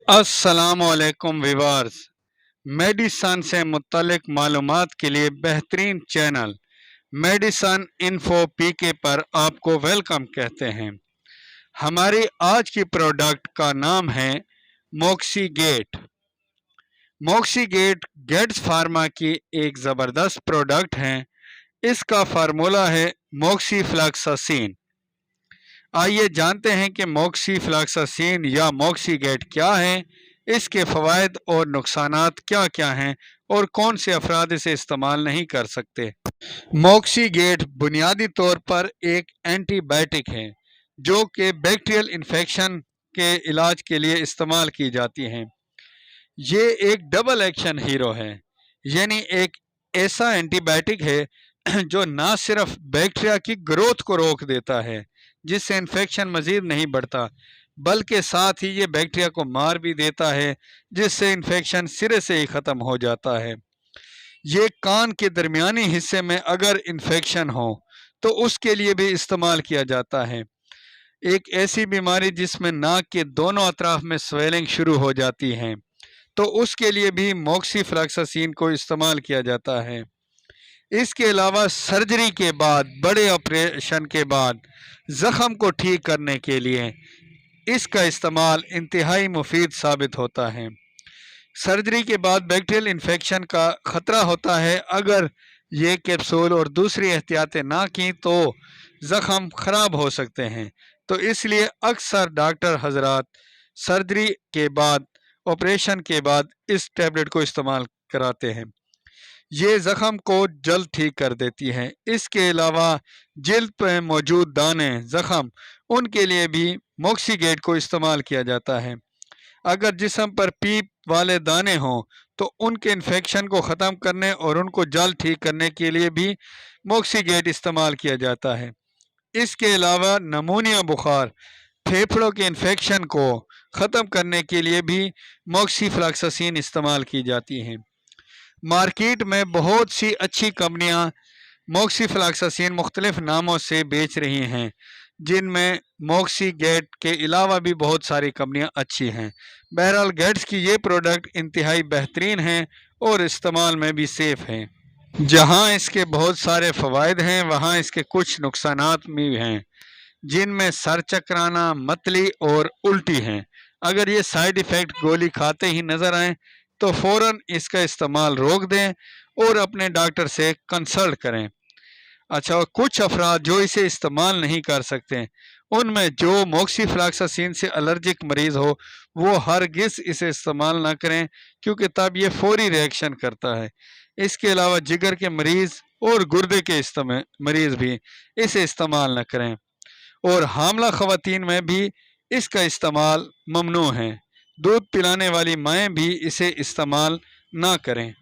अस्सलाम वालेकुम विवार्स। मेडिसन से मुत्तलिक मालूमात के लिए बेहतरीन चैनल मेडिसन इन्फो पीके पर आपको वेलकम कहते हैं। हमारी आज की प्रोडक्ट का नाम है मोक्सी गेट। मोक्सी गेट गेट्स फार्मा की एक ज़बरदस्त प्रोडक्ट है। इसका फार्मूला है मोक्सी फ्लैक्सासिन। आइए जानते हैं कि मोक्सी फ्लैक्सासिन या मोक्सी गेट क्या है, इसके फ़वाइद और नुकसानात क्या क्या हैं और कौन से अफराद इसे इस्तेमाल नहीं कर सकते। मोक्सी गेट बुनियादी तौर पर एक एंटीबायोटिक है जो कि बैक्टीरियल इन्फेक्शन के इलाज के लिए इस्तेमाल की जाती हैं। ये एक डबल एक्शन हीरो है, यानी एक ऐसा एंटीबायोटिक है जो ना सिर्फ बैक्टीरिया की ग्रोथ को रोक देता है जिससे इन्फेक्शन मज़ीद नहीं बढ़ता, बल्कि साथ ही ये बैक्टीरिया को मार भी देता है जिससे इन्फेक्शन सिरे से ही ख़त्म हो जाता है। ये कान के दरमियानी हिस्से में अगर इन्फेक्शन हो तो उसके लिए भी इस्तेमाल किया जाता है। एक ऐसी बीमारी जिसमें नाक के दोनों अतराफ में स्वेलिंग शुरू हो जाती है तो उसके लिए भी मोक्सीफ्लैक्सासिन को इस्तेमाल किया जाता है। इसके अलावा सर्जरी के बाद, बड़े ऑपरेशन के बाद ज़ख़म को ठीक करने के लिए इसका इस्तेमाल इंतहाई मुफीद साबित होता है। सर्जरी के बाद बैक्टीरियल इन्फेक्शन का ख़तरा होता है, अगर ये कैप्सूल और दूसरी एहतियातें ना की तो ज़ख़म ख़राब हो सकते हैं। तो इसलिए अक्सर डॉक्टर हजरात सर्जरी के बाद, ऑपरेशन के बाद इस टैबलेट को इस्तेमाल कराते हैं। ये ज़ख़म को जल्द ठीक कर देती है। इसके अलावा जिल्द पर मौजूद दाने, ज़ख़म, उनके लिए भी मोक्सीगेट को इस्तेमाल किया जाता है। अगर जिस्म पर पीप वाले दाने हों तो उनके इन्फेक्शन को ख़त्म करने और उनको जल्द ठीक करने के लिए भी मोक्सीगेट इस्तेमाल किया जाता है। इसके अलावा नमूनिया बुखार, फेफड़ों के इन्फेक्शन को ख़त्म करने के लिए भी मोक्सीफ्लैक्सासिन इस्तेमाल की जाती हैं। मार्केट में बहुत सी अच्छी कंपनियां मोक्सीफ्लैक्सासिन मुख्तलिफ नामों से बेच रही हैं, जिनमें मोक्सी गेट के अलावा भी बहुत सारी कंपनियां अच्छी हैं। बहरहाल गेट्स की ये प्रोडक्ट इंतहाई बेहतरीन हैं और इस्तेमाल में भी सेफ़ हैं। जहां इसके बहुत सारे फ़वाइद हैं वहां इसके कुछ नुकसानात भी हैं, जिनमें सर चकराना, मतली और उल्टी हैं। अगर ये साइड इफ़ेक्ट गोली खाते ही नज़र आए तो फ़ौरन इसका इस्तेमाल रोक दें और अपने डॉक्टर से कंसल्ट करें। अच्छा, और कुछ अफराद जो इसे इस्तेमाल नहीं कर सकते, उनमें जो मोक्सीफ्लैक्सासिन से एलर्जिक मरीज़ हो वो हरगिज़ इसे इस्तेमाल ना करें, क्योंकि तब ये फौरी रिएक्शन करता है। इसके अलावा जिगर के मरीज़ और गुर्दे के मरीज़ भी इसे इस्तेमाल न करें, और हामला ख़वातीन में भी इसका इस्तेमाल ममनू है। दूध पिलाने वाली माएँ भी इसे इस्तेमाल ना करें।